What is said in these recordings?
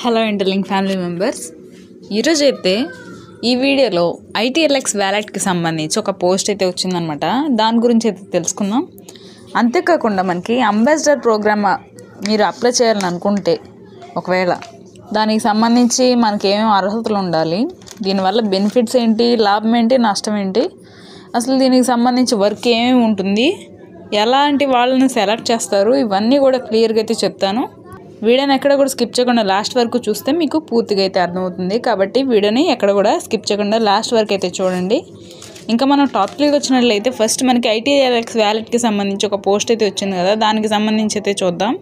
Hello interlink family members, ఈరోజు అయితే ఈ వీడియోలో ITLX వ్యాలెట్కి సంబంధించి ఒక పోస్ట్ అయితే వచ్చిందనమాట. దాని గురించి అయితే తెలుసుకుందాం. అంతేకాకుండా మనకి అంబాసిడర్ ప్రోగ్రామ్ మీరు అప్లై చేయాలని అనుకుంటే ఒకవేళ దానికి సంబంధించి మనకి ఏమేమి అర్హతలు ఉండాలి, దీనివల్ల బెనిఫిట్స్ ఏంటి, లాభం ఏంటి, నష్టం ఏంటి, అసలు దీనికి సంబంధించి వర్క్ ఏమేమి ఉంటుంది, ఎలాంటి వాళ్ళని సెలెక్ట్ చేస్తారు, ఇవన్నీ కూడా క్లియర్గా అయితే చెప్తాను. వీడియోని ఎక్కడ కూడా స్కిప్ చేయకుండా లాస్ట్ వరకు చూస్తే మీకు పూర్తిగా అయితే అర్థమవుతుంది. కాబట్టి వీడియోని ఎక్కడ కూడా స్కిప్ చేయకుండా లాస్ట్ వరకు అయితే చూడండి. ఇంకా మనం టాపిక్కి వచ్చినట్లయితే ఫస్ట్ మనకి ITLX వ్యాలెట్కి సంబంధించి ఒక పోస్ట్ అయితే వచ్చింది కదా, దానికి సంబంధించి అయితే చూద్దాం.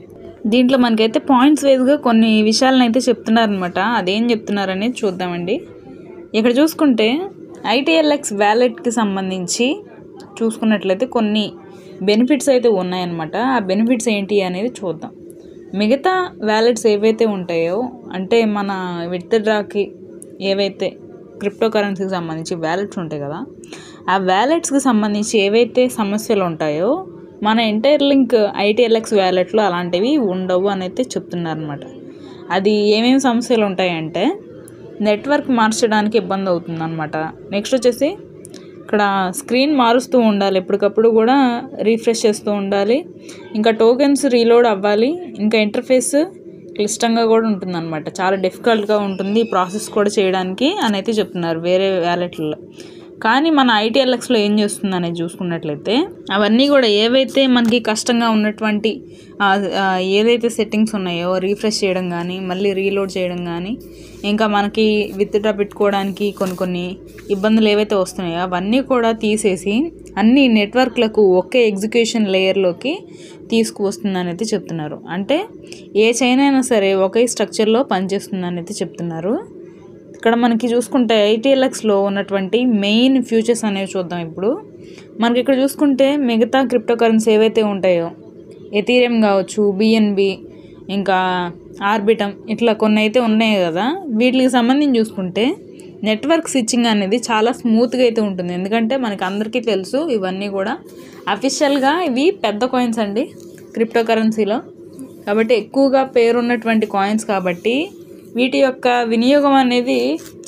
దీంట్లో మనకైతే పాయింట్స్ వైజ్గా కొన్ని విషయాలను అయితే చెప్తున్నారనమాట. అదేం చెప్తున్నారనేది చూద్దామండి. ఇక్కడ చూసుకుంటే ITLX వ్యాలెట్కి సంబంధించి చూసుకున్నట్లయితే కొన్ని బెనిఫిట్స్ అయితే ఉన్నాయన్నమాట. ఆ బెనిఫిట్స్ ఏంటి అనేది చూద్దాం. మిగతా వ్యాలెట్స్ ఏవైతే ఉంటాయో, అంటే మన విత్డ్రాకి ఏవైతే క్రిప్టో కరెన్సీకి సంబంధించి వ్యాలెట్స్ ఉంటాయి కదా, ఆ వ్యాలెట్స్కి సంబంధించి ఏవైతే సమస్యలు ఉంటాయో మన ఇంటర్లింక్ ITLX వ్యాలెట్లో అలాంటివి ఉండవు అని అయితే చెప్తున్నారనమాట. అది ఏమేమి సమస్యలు ఉంటాయంటే నెట్వర్క్ మార్చడానికి ఇబ్బంది అవుతుందన్నమాట. నెక్స్ట్ వచ్చేసి ఇక్కడ స్క్రీన్ మారుస్తూ ఉండాలి, ఎప్పటికప్పుడు కూడా రీఫ్రెష్ చేస్తూ ఉండాలి. ఇంకా టోకెన్స్ రీలోడ్ అవ్వాలి. ఇంకా ఇంటర్ఫేస్ క్లిష్టంగా కూడా ఉంటుందన్నమాట, చాలా డిఫికల్ట్గా ఉంటుంది ఈ ప్రాసెస్ కూడా చేయడానికి అని అయితే చెప్తున్నారు వేరే వ్యాలెట్లలో. కానీ మన ITLXలో ఏం చేస్తుంది అనేది చూసుకున్నట్లయితే అవన్నీ కూడా ఏవైతే మనకి కష్టంగా ఉన్నటువంటి ఏదైతే సెట్టింగ్స్ ఉన్నాయో రీఫ్రెష్ చేయడం కానీ, మళ్ళీ రీలోడ్ చేయడం కానీ, ఇంకా మనకి విత్డ్రా పెట్టుకోవడానికి కొన్ని ఇబ్బందులు ఏవైతే వస్తున్నాయో అవన్నీ కూడా తీసేసి అన్ని నెట్వర్క్లకు ఒకే ఎగ్జిక్యూషన్ లేయర్లోకి తీసుకువస్తుందని అయితే చెప్తున్నారు. అంటే ఏ చైన్ అయినా సరే ఒకే స్ట్రక్చర్లో పనిచేస్తుందని అయితే చెప్తున్నారు. ఇక్కడ మనకి చూసుకుంటే ITLXలో ఉన్నటువంటి మెయిన్ ఫ్యూచర్స్ అనేవి చూద్దాం. ఇప్పుడు మనకి ఇక్కడ చూసుకుంటే మిగతా క్రిప్టో కరెన్సీ ఏవైతే ఉంటాయో ఎథీరియం కావచ్చు, BNB, ఇంకా ఆర్బిటమ్, ఇట్లా కొన్ని అయితే ఉన్నాయి కదా, వీటికి సంబంధించి చూసుకుంటే నెట్వర్క్ స్విచ్చింగ్ అనేది చాలా స్మూత్గా అయితే ఉంటుంది. ఎందుకంటే మనకి అందరికీ తెలుసు ఇవన్నీ కూడా అఫీషియల్గా ఇవి పెద్ద కాయిన్స్ అండి క్రిప్టో కరెన్సీలో. కాబట్టి ఎక్కువగా పేరున్నటువంటి కాయిన్స్ కాబట్టి వీటి యొక్క వినియోగం అనేది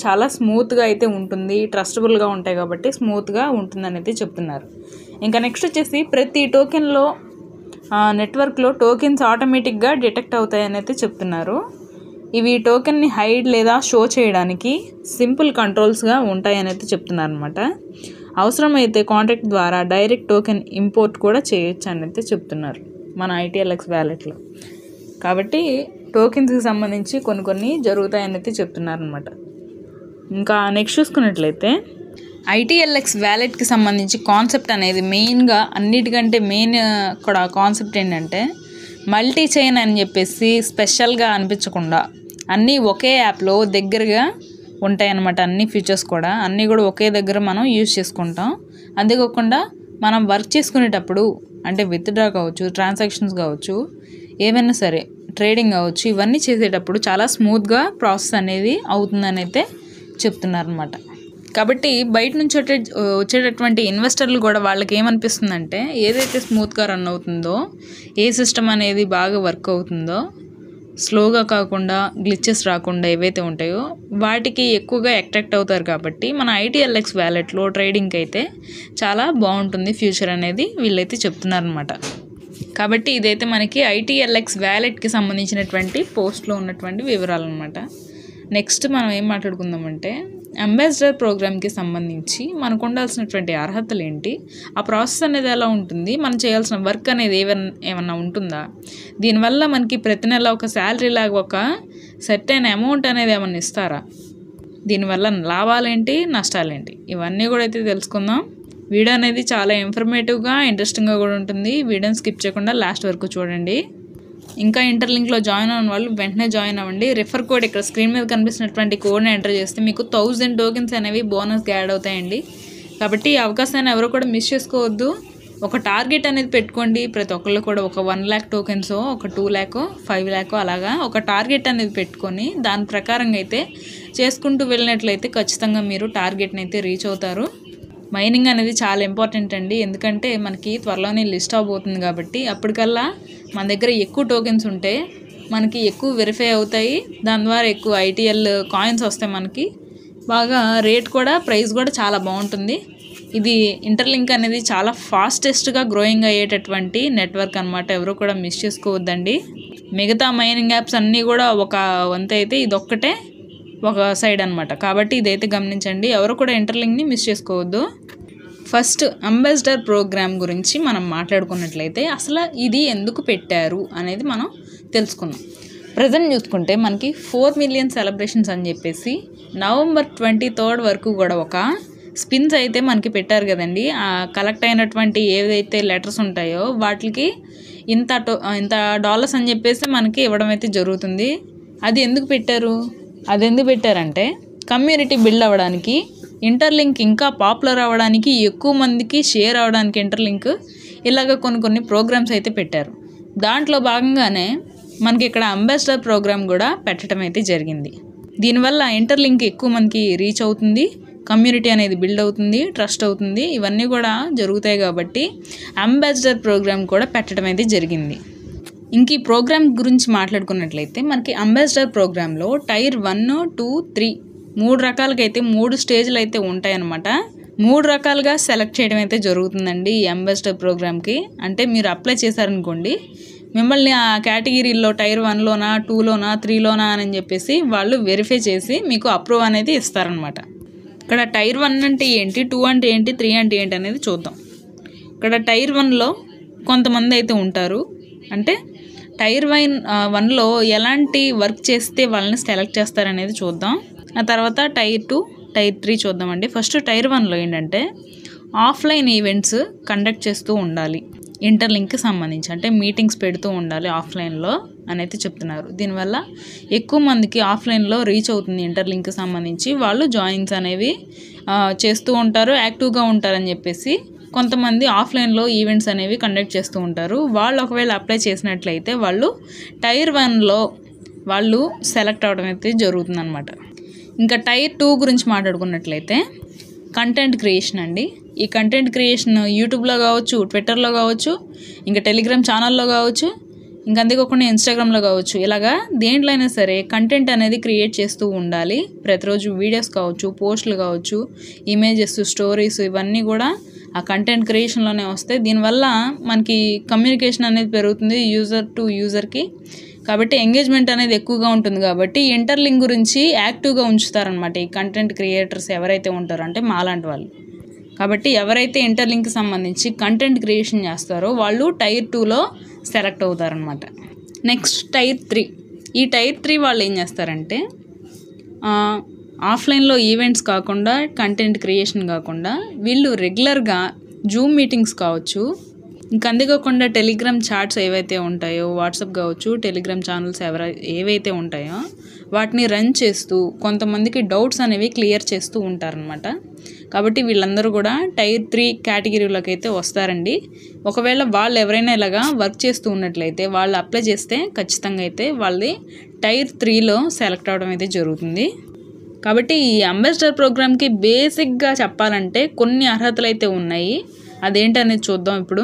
చాలా స్మూత్గా అయితే ఉంటుంది, ట్రస్టబుల్గా ఉంటాయి కాబట్టి స్మూత్గా ఉంటుందని అయితే చెప్తున్నారు. ఇంకా నెక్స్ట్ వచ్చేసి ప్రతి టోకెన్లో నెట్వర్క్లో టోకెన్స్ ఆటోమేటిక్గా డిటెక్ట్ అవుతాయని అయితే చెప్తున్నారు. ఇవి టోకెన్ని హైడ్ లేదా షో చేయడానికి సింపుల్ కంట్రోల్స్గా ఉంటాయని అయితే చెప్తున్నారు అనమాట. అవసరమైతే కాంట్రాక్ట్ ద్వారా డైరెక్ట్ టోకెన్ ఇంపోర్ట్ కూడా చేయొచ్చు అని అయితే చెప్తున్నారు మన ITLX వ్యాలెట్లో. కాబట్టి టోకెన్స్కి సంబంధించి కొన్ని జరుగుతాయని అయితే చెప్తున్నారు అనమాట. ఇంకా నెక్స్ట్ చూసుకున్నట్లయితే ITLX వ్యాలెట్కి సంబంధించి కాన్సెప్ట్ అనేది మెయిన్గా అన్నిటికంటే మెయిన్ కూడా కాన్సెప్ట్ ఏంటంటే మల్టీ చైన్ అని చెప్పేసి స్పెషల్గా అనిపించకుండా అన్నీ ఒకే యాప్లో దగ్గరగా ఉంటాయన్నమాట. అన్ని ఫీచర్స్ కూడా అన్నీ కూడా ఒకే దగ్గర మనం యూజ్ చేసుకుంటాం. అంతేకాకుండా మనం వర్క్ చేసుకునేటప్పుడు అంటే విత్డ్రా కావచ్చు, ట్రాన్సాక్షన్స్ కావచ్చు, ఏమైనా సరే ట్రేడింగ్ కావచ్చు, ఇవన్నీ చేసేటప్పుడు చాలా స్మూత్గా ప్రాసెస్ అనేది అవుతుందని అయితే చెప్తున్నారనమాట. కాబట్టి బయట నుంచి వచ్చేటటువంటి ఇన్వెస్టర్లు కూడా వాళ్ళకి ఏమనిపిస్తుందంటే ఏదైతే స్మూత్గా రన్ అవుతుందో, ఏ సిస్టమ్ అనేది బాగా వర్క్ అవుతుందో, స్లోగా కాకుండా గ్లిచెస్ రాకుండా ఏవైతే ఉంటాయో వాటికి ఎక్కువగా అట్రాక్ట్ అవుతారు. కాబట్టి మన ITLX వ్యాలెట్లో ట్రేడింగ్కి అయితే చాలా బాగుంటుంది ఫ్యూచర్ అనేది వీళ్ళైతే చెప్తున్నారనమాట. కాబట్టి ఇదైతే మనకి ITLX వ్యాలెట్కి సంబంధించినటువంటి పోస్ట్లో ఉన్నటువంటి వివరాలు అనమాట. నెక్స్ట్ మనం ఏం మాట్లాడుకుందామంటే అంబాసిడర్ ప్రోగ్రామ్కి సంబంధించి మనకు ఉండాల్సినటువంటి అర్హతలు ఏంటి, ఆ ప్రాసెస్ అనేది ఎలా ఉంటుంది, మనం చేయాల్సిన వర్క్ అనేది ఏమన్నా ఉంటుందా, దీనివల్ల మనకి ప్రతి నెల ఒక శాలరీ లాగా ఒక సెట్ అయిన అమౌంట్ అనేది ఏమన్నా ఇస్తారా, దీనివల్ల లాభాలేంటి, నష్టాలేంటి, ఇవన్నీ కూడా అయితే తెలుసుకుందాం. వీడియో అనేది చాలా ఇన్ఫర్మేటివ్గా ఇంట్రెస్టింగ్గా కూడా ఉంటుంది. వీడియోని స్కిప్ చేయకుండా లాస్ట్ వరకు చూడండి. ఇంకా ఇంటర్లింక్లో జాయిన్ అయిన వాళ్ళు వెంటనే జాయిన్ అవ్వండి. రిఫర్ కోడ్ ఇక్కడ స్క్రీన్ మీద కనిపిస్తున్నటువంటి కోడ్ని ఎంటర్ చేస్తే మీకు 1000 టోకెన్స్ అనేవి బోనస్గా యాడ్ అవుతాయండి. కాబట్టి ఈ అవకాశాన్ని ఎవరు కూడా మిస్ చేసుకోవద్దు. ఒక టార్గెట్ అనేది పెట్టుకోండి. ప్రతి ఒక్కళ్ళు కూడా ఒక 1 lakh టోకెన్స్, ఒక 2 lakh, 5 lakh అలాగా ఒక టార్గెట్ అనేది పెట్టుకొని దాని ప్రకారంగా అయితే చేసుకుంటూ వెళ్ళినట్లయితే ఖచ్చితంగా మీరు టార్గెట్ని అయితే రీచ్ అవుతారు. మైనింగ్ అనేది చాలా ఇంపార్టెంట్ అండి, ఎందుకంటే మనకి త్వరలోనే లిస్ట్ అవబోతుంది. కాబట్టి అప్పటికల్లా మన దగ్గర ఎక్కువ టోకెన్స్ ఉంటే మనకి ఎక్కువ వెరిఫై అవుతాయి, దాని ద్వారా ఎక్కువ ITL కాయిన్స్ వస్తాయి మనకి. బాగా రేట్ కూడా, ప్రైస్ కూడా చాలా బాగుంటుంది. ఇది ఇంటర్లింక్ అనేది చాలా ఫాస్టెస్ట్గా గ్రోయింగ్ అయ్యేటటువంటి నెట్వర్క్ అనమాట. ఎవరు కూడా మిస్ చేసుకోవద్దండి. మిగతా మైనింగ్ యాప్స్ అన్నీ కూడా ఒక వంత అయితే, ఇదొక్కటే ఒక సైడ్ అనమాట. కాబట్టి ఇదైతే గమనించండి, ఎవరు కూడా ఇంటర్లింక్ని మిస్ చేసుకోవద్దు. ఫస్ట్ అంబాసిడర్ ప్రోగ్రామ్ గురించి మనం మాట్లాడుకున్నట్లయితే అసలు ఇది ఎందుకు పెట్టారు అనేది మనం తెలుసుకుందాం. ప్రజెంట్ చూసుకుంటే మనకి 4 మిలియన్ సెలబ్రేషన్స్ అని చెప్పేసి నవంబర్ 23 వరకు కూడా ఒక స్పిన్స్ అయితే మనకి పెట్టారు కదండి. ఆ కలెక్ట్ అయినటువంటి ఏదైతే లెటర్స్ ఉంటాయో వాటికి ఇంత డాలర్స్ అని చెప్పేసి మనకి ఇవ్వడం అయితే జరుగుతుంది. అది ఎందుకు పెట్టారంటే కమ్యూనిటీ బిల్డ్ అవ్వడానికి, ఇంటర్లింక్ ఇంకా పాపులర్ అవ్వడానికి, ఎక్కువ మందికి షేర్ అవ్వడానికి ఇంటర్లింక్, ఇలాగ కొన్ని ప్రోగ్రామ్స్ అయితే పెట్టారు. దాంట్లో భాగంగానే మనకి ఇక్కడ అంబాసిడర్ ప్రోగ్రామ్ కూడా పెట్టడం అయితే జరిగింది. దీనివల్ల ఇంటర్లింక్ ఎక్కువ మందికి రీచ్ అవుతుంది, కమ్యూనిటీ అనేది బిల్డ్ అవుతుంది, ట్రస్ట్ అవుతుంది, ఇవన్నీ కూడా జరుగుతాయి. కాబట్టి అంబాసిడర్ ప్రోగ్రామ్ కూడా పెట్టడం అయితే జరిగింది. ఇంక ఈ ప్రోగ్రామ్ గురించి మాట్లాడుకున్నట్లయితే మనకి అంబాసిడర్ ప్రోగ్రాంలో టైర్ 1, 2, 3 3 రకాలుగా అయితే 3 స్టేజ్లు అయితే ఉంటాయన్నమాట. 3 రకాలుగా సెలెక్ట్ చేయడం అయితే జరుగుతుందండి ఈ అంబాసిడర్ ప్రోగ్రామ్కి. అంటే మీరు అప్లై చేశారనుకోండి, మిమ్మల్ని ఆ కేటగిరీలో టైర్ 1లోనా, 2లోనా, 3లోనా అని చెప్పేసి వాళ్ళు వెరిఫై చేసి మీకు అప్రూవ్ అనేది ఇస్తారనమాట. ఇక్కడ టైర్ 1 అంటే ఏంటి, 2 అంటే ఏంటి, 3 అంటే ఏంటి అనేది చూద్దాం. ఇక్కడ టైర్ 1లో కొంతమంది అయితే ఉంటారు. అంటే టైర్ 1లో ఎలాంటి వర్క్ చేస్తే వాళ్ళని సెలెక్ట్ చేస్తారనేది చూద్దాం. ఆ తర్వాత టైర్ 2, టైర్ 3 చూద్దామండి. ఫస్ట్ టైర్ 1లో ఏంటంటే ఆఫ్లైన్ ఈవెంట్స్ కండక్ట్ చేస్తూ ఉండాలి ఇంటర్లింక్కి సంబంధించి. అంటే మీటింగ్స్ పెడుతూ ఉండాలి ఆఫ్లైన్లో అని అయితే చెప్తున్నారు. దీనివల్ల ఎక్కువ మందికి ఆఫ్లైన్లో రీచ్ అవుతుంది ఇంటర్లింక్కి సంబంధించి. వాళ్ళు జాయిన్స్ అనేవి చేస్తూ ఉంటారు, యాక్టివ్గా ఉంటారని చెప్పేసి కొంతమంది ఆఫ్లైన్లో ఈవెంట్స్ అనేవి కండక్ట్ చేస్తూ ఉంటారు. వాళ్ళు ఒకవేళ అప్లై చేసినట్లయితే వాళ్ళు టైర్ 1లో వాళ్ళు సెలెక్ట్ అవ్వడం అయితే జరుగుతుంది అనమాట. ఇంకా టైర్ 2 గురించి మాట్లాడుకున్నట్లయితే కంటెంట్ క్రియేషన్ అండి. ఈ కంటెంట్ క్రియేషన్ యూట్యూబ్లో కావచ్చు, ట్విట్టర్లో కావచ్చు, ఇంకా టెలిగ్రామ్ ఛానల్లో కావచ్చు, ఇంకా అంతేకాకుండా ఇన్స్టాగ్రామ్లో కావచ్చు, ఇలాగా దేంట్లో అయినా సరే కంటెంట్ అనేది క్రియేట్ చేస్తూ ఉండాలి. ప్రతిరోజు వీడియోస్ కావచ్చు, పోస్టులు కావచ్చు, ఇమేజెస్, స్టోరీస్, ఇవన్నీ కూడా ఆ కంటెంట్ క్రియేషన్లోనే వస్తాయి. దీనివల్ల మనకి కమ్యూనికేషన్ అనేది పెరుగుతుంది యూజర్ టు యూజర్కి. కాబట్టి ఎంగేజ్మెంట్ అనేది ఎక్కువగా ఉంటుంది. కాబట్టి ఇంటర్లింక్ గురించి యాక్టివ్గా ఉంచుతారనమాట ఈ కంటెంట్ క్రియేటర్స్ ఎవరైతే ఉంటారో, అంటే మాలాంటి వాళ్ళు. కాబట్టి ఎవరైతే ఇంటర్లింక్కి సంబంధించి కంటెంట్ క్రియేషన్ చేస్తారో వాళ్ళు టైర్ 2లో సెలెక్ట్ అవుతారనమాట. Next tier 3. ఈ టైర్ 3 వాళ్ళు ఏం చేస్తారంటే ఆఫ్లైన్లో ఈవెంట్స్ కాకుండా, కంటెంట్ క్రియేషన్ కాకుండా వీళ్ళు రెగ్యులర్గా జూమ్ మీటింగ్స్ కావచ్చు, ఇంకా అంతేకాకుండా టెలిగ్రామ్ చాట్స్ ఏవైతే ఉంటాయో, వాట్సాప్ కావచ్చు, టెలిగ్రామ్ ఛానల్స్ ఏవైతే ఉంటాయో వాటిని రన్ చేస్తూ కొంతమందికి డౌట్స్ అనేవి క్లియర్ చేస్తూ ఉంటారనమాట. కాబట్టి వీళ్ళందరూ కూడా టైర్ 3 కేటగిరీలోకి అయితే వస్తారండి. ఒకవేళ వాళ్ళు ఎవరైనా ఇలాగా వర్క్ చేస్తూ ఉన్నట్లయితే వాళ్ళు అప్లై చేస్తే ఖచ్చితంగా అయితే వాళ్ళది టైర్ 3లో సెలెక్ట్ అవ్వడం అయితే జరుగుతుంది. కాబట్టి ఈ అంబాసిడర్ ప్రోగ్రామ్కి బేసిక్గా చెప్పాలంటే కొన్ని అర్హతలు అయితే ఉన్నాయి. అదేంటనేది చూద్దాం ఇప్పుడు.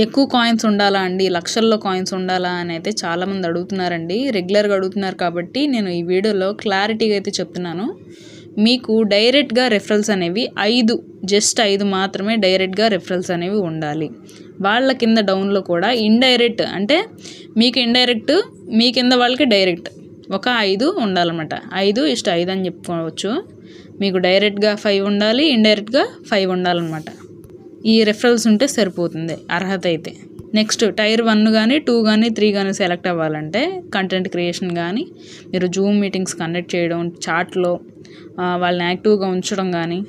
ఎక్కువ కాయిన్స్ ఉండాలా అండి, లక్షల్లో కాయిన్స్ ఉండాలా అని అయితే చాలామంది అడుగుతున్నారండి, రెగ్యులర్గా అడుగుతున్నారు. కాబట్టి నేను ఈ వీడియోలో క్లారిటీగా అయితే చెప్తున్నాను. మీకు డైరెక్ట్గా రెఫరల్స్ అనేవి 5 మాత్రమే డైరెక్ట్గా రెఫరల్స్ అనేవి ఉండాలి. వాళ్ళ కింద డౌన్లో కూడా ఇండైరెక్ట్, అంటే మీకు ఇండైరెక్ట్, మీ కింద వాళ్ళకి డైరెక్ట్ ఒక 5 ఉండాలన్నమాట. 5:5 అని చెప్పుకోవచ్చు. మీకు డైరెక్ట్గా 5 ఉండాలి, ఇండైరెక్ట్గా 5 ఉండాలన్నమాట. ఈ రెఫరల్స్ ఉంటే సరిపోతుంది అర్హత అయితే. నెక్స్ట్ టైర్ 1 కానీ, 2 కానీ, 3 కానీ సెలెక్ట్ అవ్వాలంటే కంటెంట్ క్రియేషన్ కానీ, మీరు జూమ్ మీటింగ్స్ కండక్ట్ చేయడం, చాట్లో వాళ్ళని యాక్టివ్గా ఉంచడం కానీ,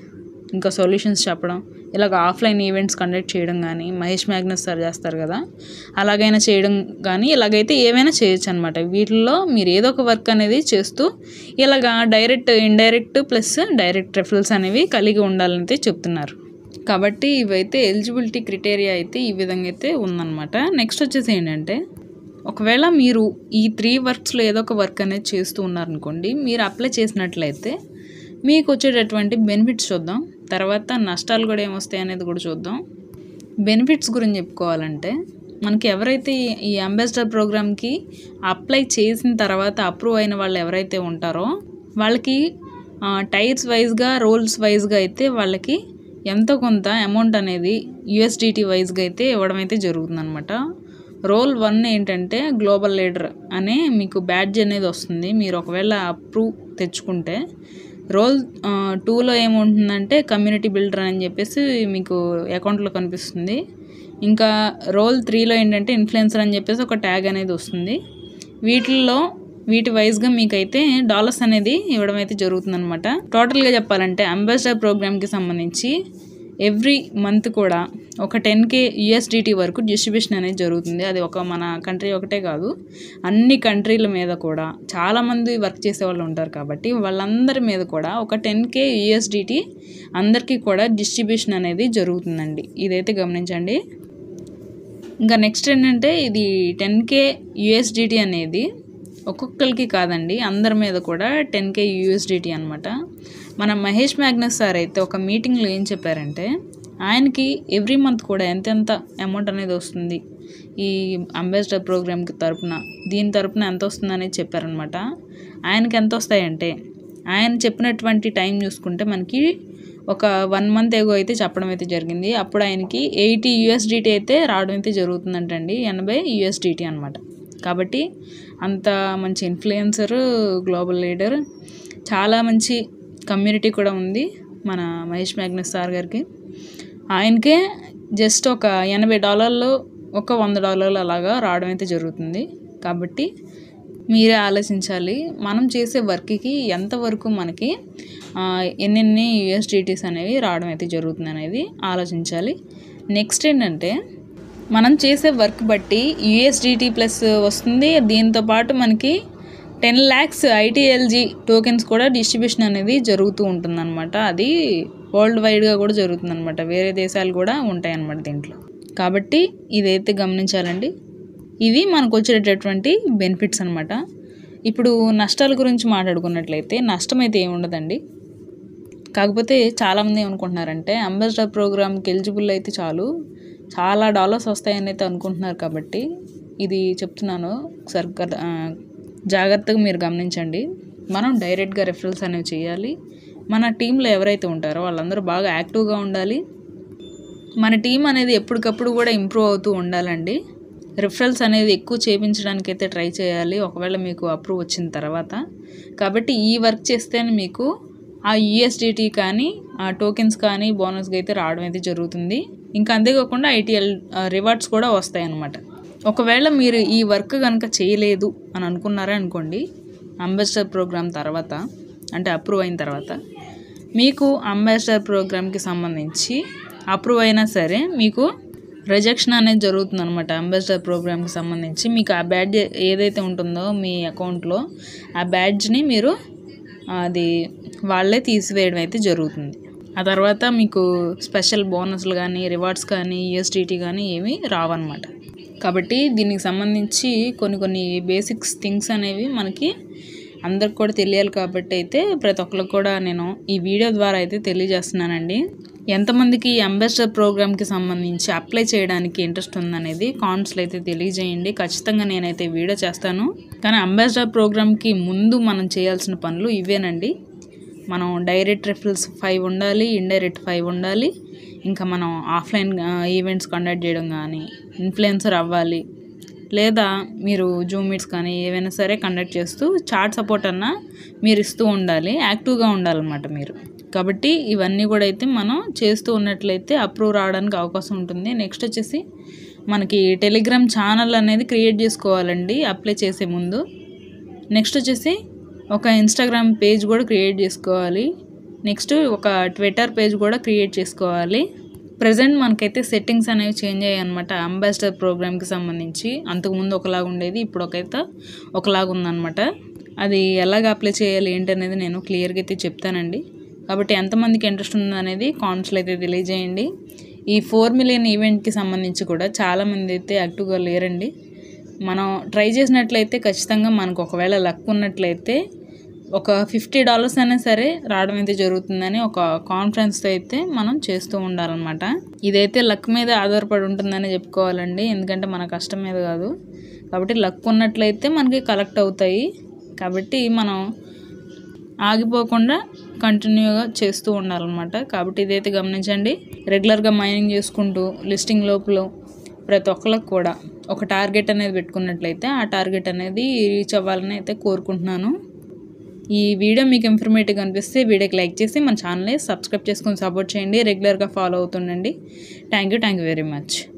ఇంకా సొల్యూషన్స్ చెప్పడం, ఇలాగ ఆఫ్లైన్ ఈవెంట్స్ కండక్ట్ చేయడం కానీ, మహేష్ మ్యాగ్నస్ సార్ చేస్తారు కదా, అలాగైనా చేయడం కానీ, ఇలాగైతే ఏవైనా చేయొచ్చు అనమాట. వీటిల్లో మీరు ఏదో ఒక వర్క్ అనేది చేస్తూ ఇలాగా direct, indirect plus direct referrals అనేవి కలిగి ఉండాలని చెప్తున్నారు. కాబట్టి ఇవైతే ఎలిజిబిలిటీ క్రైటీరియా అయితే ఈ విధంగా అయితే ఉందన్నమాట. నెక్స్ట్ వచ్చేసి ఏంటంటే, ఒకవేళ మీరు ఈ 3 వర్క్స్లో ఏదో ఒక వర్క్ అనేది చేస్తూ ఉన్నారనుకోండి, మీరు అప్లై చేసినట్లయితే మీకు వచ్చేటటువంటి బెనిఫిట్స్ చూద్దాం. తర్వాత నష్టాలు కూడా ఏమొస్తాయి అనేది కూడా చూద్దాం. బెనిఫిట్స్ గురించి చెప్పుకోవాలంటే మనకి ఎవరైతే ఈ అంబాసిడర్ ప్రోగ్రామ్కి అప్లై చేసిన తర్వాత అప్రూవ్ అయిన వాళ్ళు ఎవరైతే ఉంటారో వాళ్ళకి టైర్స్ వైజ్గా రోల్స్ వైజ్గా అయితే వాళ్ళకి ఎంతో కొంత అమౌంట్ అనేది USDT వైజ్గా అయితే ఇవ్వడం అయితే జరుగుతుందన్నమాట. రోల్ 1 ఏంటంటే గ్లోబల్ లీడర్ అనే మీకు బ్యాడ్జ్ అనేది వస్తుంది మీరు ఒకవేళ అప్రూవ్ తెచ్చుకుంటే. రోల్ 2లో ఏముంటుందంటే కమ్యూనిటీ బిల్డర్ అని చెప్పేసి మీకు అకౌంట్లో కనిపిస్తుంది. ఇంకా రోల్ 3లో ఏంటంటే ఇన్ఫ్లుయెన్సర్ అని చెప్పేసి ఒక ట్యాగ్ అనేది వస్తుంది. వీటి వైజ్గా మీకైతే డాలర్స్ అనేది ఇవ్వడం అయితే జరుగుతుందన్నమాట. టోటల్గా చెప్పాలంటే అంబాసిడర్ ప్రోగ్రామ్కి సంబంధించి ఎవ్రీ మంత్ కూడా ఒక 10K USDT వరకు డిస్ట్రిబ్యూషన్ అనేది జరుగుతుంది. అది మన కంట్రీ ఒకటే కాదు, అన్ని కంట్రీల మీద కూడా చాలామంది వర్క్ చేసే వాళ్ళు ఉంటారు కాబట్టి వాళ్ళందరి మీద కూడా ఒక 10K USDT అందరికీ కూడా డిస్ట్రిబ్యూషన్ అనేది జరుగుతుందండి. ఇదైతే గమనించండి. ఇంకా నెక్స్ట్ ఏంటంటే ఇది 10K USDT అనేది ఒక్కొక్కరికి కాదండి, అందరి మీద కూడా 10K USDT అనమాట. మన మహేష్ మ్యాగ్నస్ సార్ అయితే ఒక మీటింగ్లో ఏం చెప్పారంటే ఆయనకి ఎవ్రీ మంత్ కూడా ఎంతెంత అమౌంట్ అనేది వస్తుంది ఈ అంబాసిడర్ ప్రోగ్రామ్కి దీని తరపున ఎంత వస్తుంది అనేది చెప్పారనమాట. ఆయనకి ఎంత వస్తాయంటే ఆయన చెప్పినటువంటి టైం చూసుకుంటే మనకి ఒక 1 మంత్ ఎగో అయితే చెప్పడం అయితే జరిగింది. అప్పుడు ఆయనకి 80 USDT అయితే రావడం అయితే జరుగుతుందంటండి, 80 USDT అనమాట. కాబట్టి అంత మంచి ఇన్ఫ్లుయెన్సర్, గ్లోబల్ లీడర్, చాలా మంచి కమ్యూనిటీ కూడా ఉంది మన మహేష్ మ్యాగ్నస్ సార్ గారికి. ఆయనకే జస్ట్ ఒక $80 ఒక $100 అలాగా రావడం అయితే జరుగుతుంది. కాబట్టి మీరే ఆలోచించాలి మనం చేసే వర్క్కి ఎంతవరకు మనకి ఎన్ని USDTs అనేవి రావడం అయితే జరుగుతుంది అనేది ఆలోచించాలి. నెక్స్ట్ ఏంటంటే మనం చేసే వర్క్ బట్టి USDT ప్లస్ వస్తుంది. దీంతోపాటు మనకి 10 lakhs ITLG టోకెన్స్ కూడా డిస్ట్రిబ్యూషన్ అనేది జరుగుతూ ఉంటుందన్నమాట. అది వరల్డ్ వైడ్గా కూడా జరుగుతుందన్నమాట, వేరే దేశాలు కూడా ఉంటాయన్నమాట దీంట్లో. కాబట్టి ఇదైతే గమనించాలండి. ఇవి మనకు వచ్చేటటువంటి బెనిఫిట్స్ అనమాట. ఇప్పుడు నష్టాల గురించి మాట్లాడుకున్నట్లయితే నష్టం అయితే ఏముండదండి. కాకపోతే చాలామంది ఏమనుకుంటున్నారంటే అంబాసిడర్ ప్రోగ్రామ్కి ఎలిజిబుల్ అయితే చాలా డాలర్స్ వస్తాయని అయితే అనుకుంటున్నారు. కాబట్టి ఇది చెప్తున్నాను, జాగ్రత్తగా మీరు గమనించండి. మనం డైరెక్ట్గా రెఫరల్స్ అనేవి చేయాలి. మన టీంలో ఎవరైతే ఉంటారో వాళ్ళందరూ బాగా యాక్టివ్గా ఉండాలి. మన టీం అనేది ఎప్పటికప్పుడు కూడా ఇంప్రూవ్ అవుతూ ఉండాలండి. రిఫరల్స్ అనేది ఎక్కువ చేయించడానికి అయితే ట్రై చేయాలి ఒకవేళ మీకు అప్రూవ్ వచ్చిన తర్వాత. కాబట్టి ఈ వర్క్ చేస్తేనే మీకు ఆ USDT కానీ ఆ టోకెన్స్ కానీ బోనస్గా అయితే రావడం అయితే జరుగుతుంది. ఇంకా అంతేకాకుండా ITL రివార్డ్స్ కూడా వస్తాయి అన్నమాట. ఒకవేళ మీరు ఈ వర్క్ కనుక చేయలేదు అని అనుకున్నారే అనుకోండి, అంబాసిడర్ ప్రోగ్రామ్ తర్వాత అంటే అప్రూవ్ అయిన తర్వాత మీకు అంబాసిడర్ ప్రోగ్రామ్కి సంబంధించి అప్రూవ్ అయినా సరే మీకు రిజెక్షన్ అనేది జరుగుతుంది అనమాట. అంబాసిడర్ ప్రోగ్రామ్కి సంబంధించి మీకు ఆ బ్యాడ్జ్ ఏదైతే ఉంటుందో మీ అకౌంట్లో ఆ బ్యాడ్జ్ని మీరు అది వాళ్ళే తీసివేయడం అయితే జరుగుతుంది. ఆ తర్వాత మీకు స్పెషల్ బోనస్లు కానీ రివార్డ్స్ కానీ USDT కానీ ఏమీ రావన్నమాట. కాబట్టి దీనికి సంబంధించి కొన్ని బేసిక్స్ థింగ్స్ అనేవి మనకి అందరికి కూడా తెలియాలి. కాబట్టి అయితే ప్రతి ఒక్కరికి కూడా నేను ఈ వీడియో ద్వారా అయితే తెలియజేస్తున్నానండి. ఎంతమందికి ఈ అంబాసిడర్ ప్రోగ్రామ్కి సంబంధించి అప్లై చేయడానికి ఇంట్రెస్ట్ ఉందనేది కామెంట్స్లో అయితే తెలియజేయండి. ఖచ్చితంగా నేనైతే వీడియో చేస్తాను. కానీ అంబాసిడర్ ప్రోగ్రామ్కి ముందు మనం చేయాల్సిన పనులు ఇవేనండి. మనం డైరెక్ట్ రెఫరల్స్ 5 ఉండాలి, ఇండైరెక్ట్ 5 ఉండాలి. ఇంకా మనం ఆఫ్లైన్ ఈవెంట్స్ కండక్ట్ చేయడం కానీ, ఇన్ఫ్లుయెన్సర్ అవ్వాలి, లేదా మీరు జూమ్ మీట్స్ కానీ ఏవైనా సరే కండక్ట్ చేస్తూ చాట్ సపోర్ట్ అన్నా మీరు ఇస్తూ ఉండాలి, యాక్టివ్గా ఉండాలన్నమాట మీరు. కాబట్టి ఇవన్నీ కూడా అయితే మనం చేస్తూ ఉన్నట్లయితే అప్రూవ్ రావడానికి అవకాశం ఉంటుంది. నెక్స్ట్ వచ్చేసి మనకి టెలిగ్రామ్ ఛానల్ అనేది క్రియేట్ చేసుకోవాలండి అప్లై చేసే ముందు. నెక్స్ట్ వచ్చేసి ఒక ఇన్స్టాగ్రామ్ పేజ్ కూడా క్రియేట్ చేసుకోవాలి. నెక్స్ట్ ఒక ట్విట్టర్ పేజ్ కూడా క్రియేట్ చేసుకోవాలి. ప్రజెంట్ మనకైతే సెట్టింగ్స్ అనేవి చేంజ్ అయ్యాయి అనమాట అంబాసిడర్ ప్రోగ్రామ్కి సంబంధించి. అంతకుముందు ఒకలాగా ఉండేది, ఇప్పుడు ఒకలాగా ఉందన్నమాట. అది ఎలాగ అప్లై చేయాలి ఏంటనేది నేను క్లియర్గా అయితే చెప్తానండి. కాబట్టి ఎంతమందికి ఇంట్రెస్ట్ ఉందనేది కామెంట్స్లో అయితే తెలియజేయండి. ఈ 4 million ఈవెంట్కి సంబంధించి కూడా చాలామంది అయితే యాక్టివ్గా లేరండి. మనం ట్రై చేసినట్లయితే ఖచ్చితంగా మనకు ఒకవేళ లక్ ఉన్నట్లయితే ఒక $50 అయినా సరే రావడం అయితే జరుగుతుందని ఒక కాన్ఫిడెన్స్తో అయితే మనం చేస్తూ ఉండాలన్నమాట. ఇదైతే లక్ మీద ఆధారపడి ఉంటుందని చెప్పుకోవాలండి, ఎందుకంటే మన కష్టం మీద కాదు. కాబట్టి లక్ ఉన్నట్లయితే మనకి కలెక్ట్ అవుతాయి. కాబట్టి మనం ఆగిపోకుండా కంటిన్యూగా చేస్తూ ఉండాలన్నమాట. కాబట్టి ఇదైతే గమనించండి. రెగ్యులర్గా మైనింగ్ చేసుకుంటూ లిస్టింగ్ లోపల ప్రతి ఒక్కరికి కూడా ఒక టార్గెట్ అనేది పెట్టుకున్నట్లయితే ఆ టార్గెట్ అనేది రీచ్ అవ్వాలని అయితే కోరుకుంటున్నాను. ఈ వీడియో మీకు ఇన్ఫర్మేటివ్గా అనిపిస్తే వీడియోకి లైక్ చేసి మన ఛానల్ని సబ్స్క్రైబ్ చేసుకొని సపోర్ట్ చేయండి. రెగ్యులర్గా ఫాలో అవుతుండండి. Thank you very much.